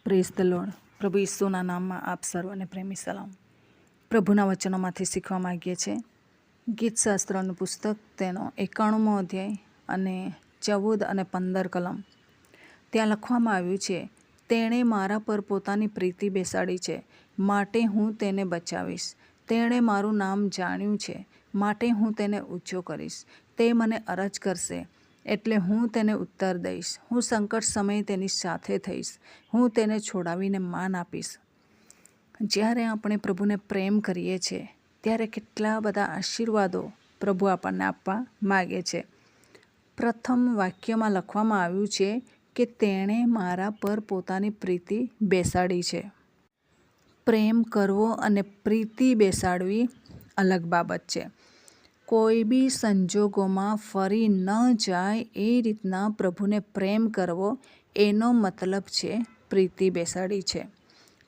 Praise the lord. પ્રભુ ઈસુના નામમાં આપ સર્વને પ્રેમી સલામ. પ્રભુના વચનોમાંથી શીખવા માગીએ છીએ. ગીતશાસ્ત્રનું પુસ્તક તેનો 91મો અધ્યાય અને 14 અને 15 કલમ. ત્યાં લખવામાં આવ્યું છે, તેણે મારા પર પોતાની પ્રીતિ બેસાડી છે, માટે હું તેને બચાવીશ. તેણે મારું નામ જાણ્યું છે, માટે હું તેને ઊંચો કરીશ. તે મને અરજ કરશે, એટલે હું તેને ઉત્તર દઈશ. હું સંકટ સમયે તેની સાથે થઈશ. હું તેને છોડાવીને માન આપીશ. જ્યારે આપણે પ્રભુને પ્રેમ કરીએ છીએ ત્યારે કેટલા બધા આશીર્વાદો પ્રભુ આપણને આપવા માગે છે. પ્રથમ વાક્યમાં લખવામાં આવ્યું છે કે તેણે મારા પર પોતાની પ્રીતિ બેસાડી છે. પ્રેમ કરવો અને પ્રીતિ બેસાડવી અલગ બાબત છે. કોઈ બી સંજોગોમાં ફરી ન જાય એ રીતના પ્રભુને પ્રેમ કરવો, એનો મતલબ છે પ્રીતિ બેસાડી છે.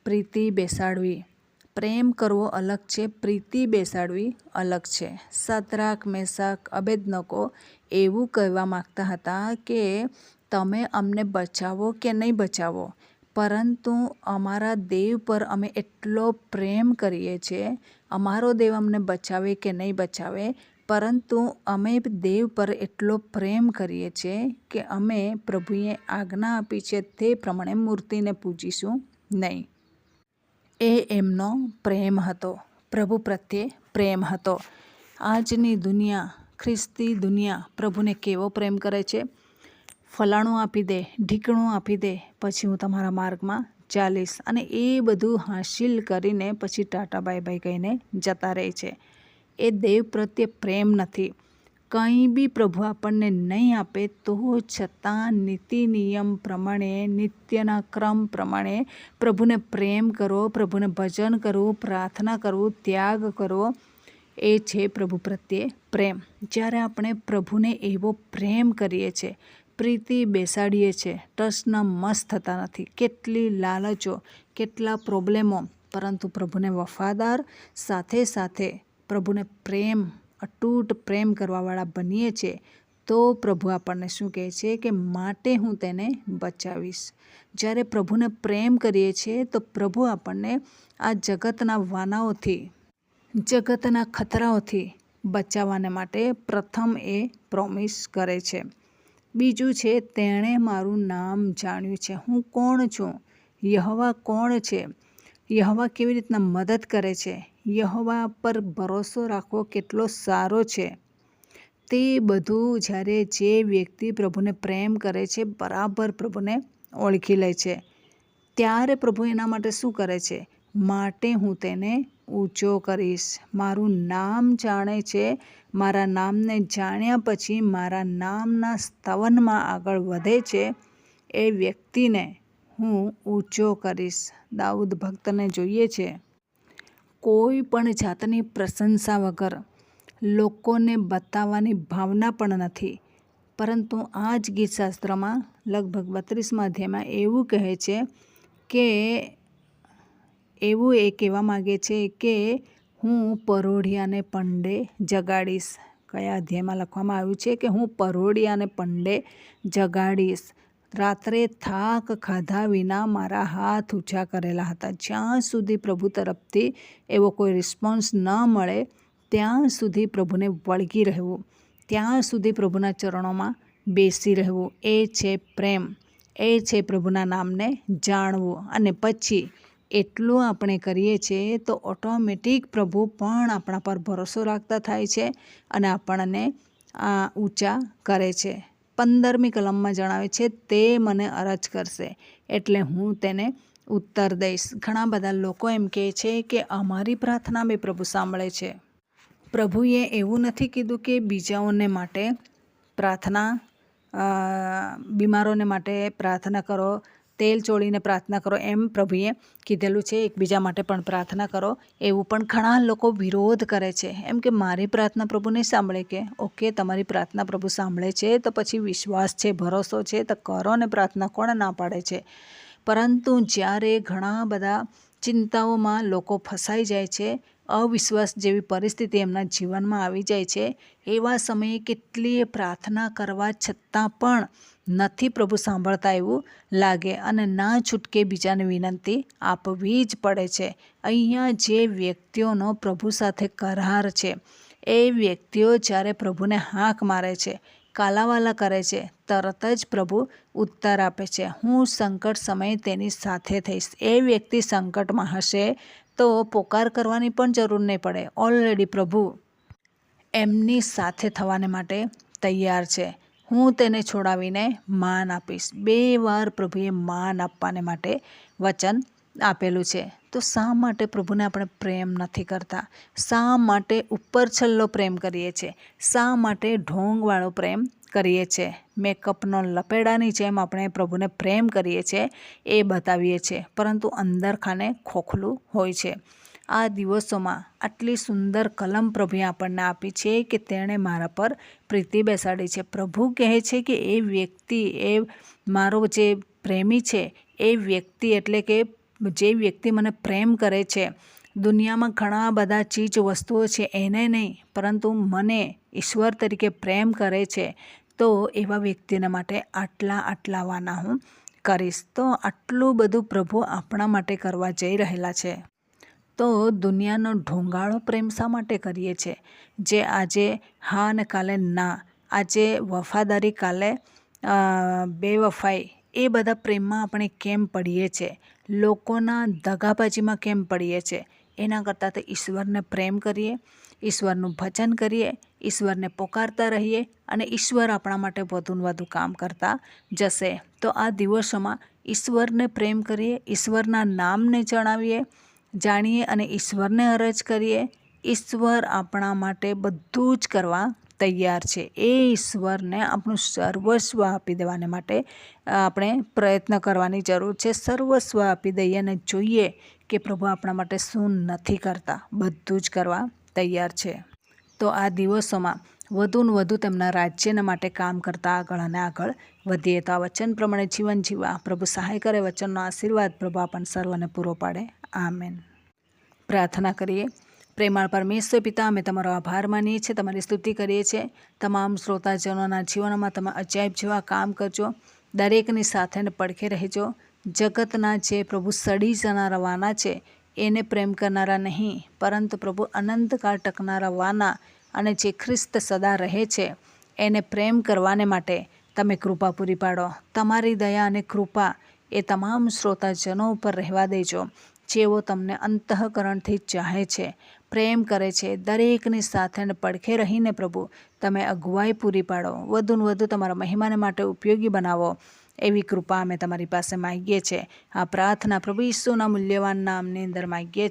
પ્રીતિ બેસાડવી, પ્રેમ કરવો અલગ છે, પ્રીતિ બેસાડવી અલગ છે. શદ્રાક, મેશક, અબેદનગો એવું કહેવા માગતા હતા કે તમે અમને બચાવો કે નહીં બચાવો, પરંતુ અમારા દેવ પર અમે એટલો પ્રેમ કરીએ છીએ, અમારો દેવ અમને બચાવે કે નહીં બચાવે, પરંતુ અમે દેવ પર એટલો પ્રેમ કરીએ છીએ કે અમે પ્રભુએ આજ્ઞા આપી છે તે પ્રમાણે મૂર્તિને પૂજીશું નહીં. એ એમનો પ્રેમ હતો, પ્રભુ પ્રત્યે પ્રેમ હતો. આજની દુનિયા, ખ્રિસ્તી દુનિયા પ્રભુને કેવો પ્રેમ કરે છે? ફલાણું આપી દે, ઢીકણું આપી દે, પછી હું તમારા માર્ગમાં ચાલીશ, અને એ બધું હાસિલ કરીને પછી ટાટા બાય બાય કહીને જતા રહે છે. એ દેવ પ્રત્યે પ્રેમ નથી. કંઈ બી પ્રભુ આપણને નહીં આપે તો છતાં નીતિ નિયમ પ્રમાણે, નિત્યના ક્રમ પ્રમાણે પ્રભુને પ્રેમ કરવો, પ્રભુને ભજન કરવું, પ્રાર્થના કરવું, ત્યાગ કરવો, એ છે પ્રભુ પ્રત્યે પ્રેમ. જ્યારે આપણે પ્રભુને એવો પ્રેમ કરીએ છીએ, પ્રીતિ બેસાડીએ છીએ, ટસના મસ થતા નથી, કેટલી લાલચો, કેટલા પ્રોબ્લેમો, પરંતુ પ્રભુને વફાદાર, સાથે સાથે પ્રભુને પ્રેમ, અતૂટ પ્રેમ કરવાવાળા બનીએ છીએ, તો પ્રભુ આપણને શું કહે છે કે માટે હું તેને બચાવીશ. જ્યારે પ્રભુને પ્રેમ કરીએ છીએ તો પ્રભુ આપણને આ જગતના વાનાઓથી, જગતના ખતરાઓથી બચાવવાને માટે પ્રથમ એ પ્રોમિસ કરે છે. બીજું છે, તેણે મારું નામ જાણ્યું છે. હું કોણ છું? યહોવા કોણ છે? યહોવા કેવી રીતના મદદ કરે છે? યહોવા પર ભરોસો રાખવો કેટલો સારો છે. તે બધું જ્યારે જે વ્યક્તિ પ્રભુને પ્રેમ કરે છે, બરાબર પ્રભુને ઓળખી લે છે, ત્યારે પ્રભુ એના માટે શું કરે છે? માટે હું તેને ઊંચો કરીશ. મારું નામ જાણે છે. મારા નામને જાણ્યા પછી મારા નામના સ્તવનમાં આગળ વધે છે, એ વ્યક્તિને હું ઊંચો કરીશ. દાઉદ ભક્તને જોઈએ છે, કોઈ પણ જાતની પ્રશંસા વગર, લોકોને બતાવવાની ભાવના પણ નથી, પરંતુ આ જ ગીતશાસ્ત્રમાં લગભગ 32મા અધ્યાયમાં એવું કહે છે કે એવું એ કહેવા માગે છે કે હું પરોઢિયાને પંડે જગાડીશ. કયા અધ્યાયમાં લખવામાં આવ્યું છે કે હું પરોઢિયાને પંડે જગાડીશ? રાત્રે થાક ખાધા વિના મારા હાથ ઊંચા કરેલા હતા. જ્યાં સુધી પ્રભુ તરફથી એવો કોઈ રિસ્પોન્સ ન મળે ત્યાં સુધી પ્રભુને વળગી રહેવું, ત્યાં સુધી પ્રભુના ચરણોમાં બેસી રહેવું, એ છે પ્રેમ, એ છે પ્રભુના નામને જાણવું. અને પછી એટલું આપણે કરીએ છીએ તો ઓટોમેટિક પ્રભુ પણ આપણા પર ભરોસો રાખતા થાય છે અને આપણને ઊંચા કરે છે. 15મી કલમમાં જણાવે છે, તે મને અરજ કરશે, એટલે હું તેને ઉત્તર દઈશ. ઘણા બધા લોકો એમ કહે છે કે અમારી પ્રાર્થના બી પ્રભુ સાંભળે છે. પ્રભુએ એવું નથી કીધું કે બીજાઓને માટે પ્રાર્થના, બીમારોને માટે પ્રાર્થના કરો, તેલ ચોળીને પ્રાર્થના કરો, એમ પ્રભુએ કીધેલું છે. એકબીજા માટે પણ પ્રાર્થના કરો. એવું પણ ઘણા લોકો વિરોધ કરે છે, એમ કે મારી પ્રાર્થના પ્રભુ નહીં સાંભળે કે? ઓકે, તમારી પ્રાર્થના પ્રભુ સાંભળે છે તો પછી વિશ્વાસ છે, ભરોસો છે તો કરો ને પ્રાર્થના, કોણ ના પાડે છે? પરંતુ જ્યારે ઘણા બધા ચિંતાઓમાં લોકો ફસાઈ જાય છે, અવિશ્વાસ જેવી પરિસ્થિતિ એમના જીવનમાં આવી જાય છે, એવા સમયે કેટલીય પ્રાર્થના કરવા છતાં પણ નથી પ્રભુ સાંભળતા એવું લાગે અને ના છૂટકે બીજાને વિનંતી આપવી જ પડે છે. અહીંયા જે વ્યક્તિઓનો પ્રભુ સાથે કરાર છે એ વ્યક્તિઓ જ્યારે પ્રભુને હાંક મારે છે, કાલાવાલા કરે છે, તરત જ પ્રભુ ઉત્તર આપે છે, હું સંકટ સમયે તેની સાથે થઈશ. એ વ્યક્તિ સંકટમાં હશે તો પોકાર કરવાની પણ જરૂર નહીં પડે. ઓલરેડી પ્રભુ એમની સાથે થવાને માટે તૈયાર છે. હું તેને છોડાવીને માન આપીશ. 2 વાર પ્રભુએ માન આપવાને માટે વચન આપેલું છે. તો શા માટે પ્રભુને આપણે પ્રેમ નથી કરતા? શા માટે ઉપર છલ્લો પ્રેમ કરીએ છીએ? શા માટે ઢોંગવાળો પ્રેમ કરીએ છીએ? મેકઅપનો લપેડાની જેમ આપણે પ્રભુને પ્રેમ કરીએ છીએ એ બતાવીએ છીએ, પરંતુ અંદર ખાને ખોખલું હોય છે. આ દિવસોમાં આટલી સુંદર કલમ પ્રભુએ આપણને આપી છે કે તેણે મારા પર પ્રીતિ બેસાડી છે. પ્રભુ કહે છે કે એ વ્યક્તિ, એ મારો જે પ્રેમી છે, એ વ્યક્તિ એટલે કે જે વ્યક્તિ મને પ્રેમ કરે છે, દુનિયામાં ઘણા બધા ચીજ વસ્તુઓ છે એને નહીં, પરંતુ મને ઈશ્વર તરીકે પ્રેમ કરે છે, તો એવા વ્યક્તિને માટે આટલા વાના હું કરીશ. તો આટલું બધું પ્રભુ આપણા માટે કરવા જઈ રહેલા છે. તો દુનિયાનો ઢોંગાળો પ્રેમ શા માટે કરીએ છીએ? જે આજે હા અને કાલે ના, આજે વફાદારી કાલે બેવફાઈ, એ બધા પ્રેમમાં આપણે કેમ પડીએ છીએ? લોકોના દગાબાજીમાં કેમ પડીએ છીએ? એના કરતાં તો ઈશ્વરને પ્રેમ કરીએ, ઈશ્વરનું ભજન કરીએ, ઈશ્વરને પોકારતા રહીએ અને ઈશ્વર આપણા માટે વધુને વધુ કામ કરતા જશે. તો આ દિવસોમાં ઈશ્વરને પ્રેમ કરીએ, ઈશ્વરના નામને જાણીએ અને ઈશ્વરને અરજ કરીએ. ઈશ્વર આપણા માટે બધું જ કરવા તૈયાર છે. એ ઈશ્વરને આપણું સર્વસ્વ આપી દેવાને માટે આપણે પ્રયત્ન કરવાની જરૂર છે. સર્વસ્વ આપી દઈએ અને જોઈએ કે પ્રભુ આપણા માટે શું નથી કરતા. બધું જ કરવા તૈયાર છે. તો આ દિવસોમાં વધુને વધુ તેમના રાજ્યના માટે કામ કરતા આગળ અને આગળ વધીએ. તો આ વચન પ્રમાણે જીવન જીવવા પ્રભુ સહાય કરે. વચનનો આશીર્વાદ પ્રભુ આપણને સર્વને પૂરો પાડે. આમેન. પ્રાર્થના કરીએ. પ્રેમાળ પરમેશ્વર પિતા, અમે તમારો આભાર માનીએ છીએ, તમારી સ્તુતિ કરીએ છીએ. તમામ શ્રોતાજનોના જીવનમાં તમે અજાયબ જેવા કામ કરજો. દરેકની સાથે ને પડખે રહેજો. જગતના જે પ્રભુ સડી જનારા વાના છે એને પ્રેમ કરનારા નહીં, પરંતુ પ્રભુ અનંતકાળ ટકનારા વાના અને જે ખ્રિસ્ત સદા રહે છે એને પ્રેમ કરવાને માટે તમે કૃપા પૂરી પાડો. તમારી દયા અને કૃપા એ તમામ શ્રોતાજનો ઉપર રહેવા દેજો, જેઓ તમને અંતઃકરણથી ચાહે છે, પ્રેમ કરે છે. દરેકની સાથે પડખે રહીને પ્રભુ તમે અગુવાઈ પૂરી પાડો. વધુને વધુ તમારા મહિમાને માટે ઉપયોગી બનાવો. એવી કૃપા અમે તમારી પાસે માગીએ છીએ. આ પ્રાર્થના પ્રભુ ઈસુના મૂલ્યવાન નામની અંદર માગીએ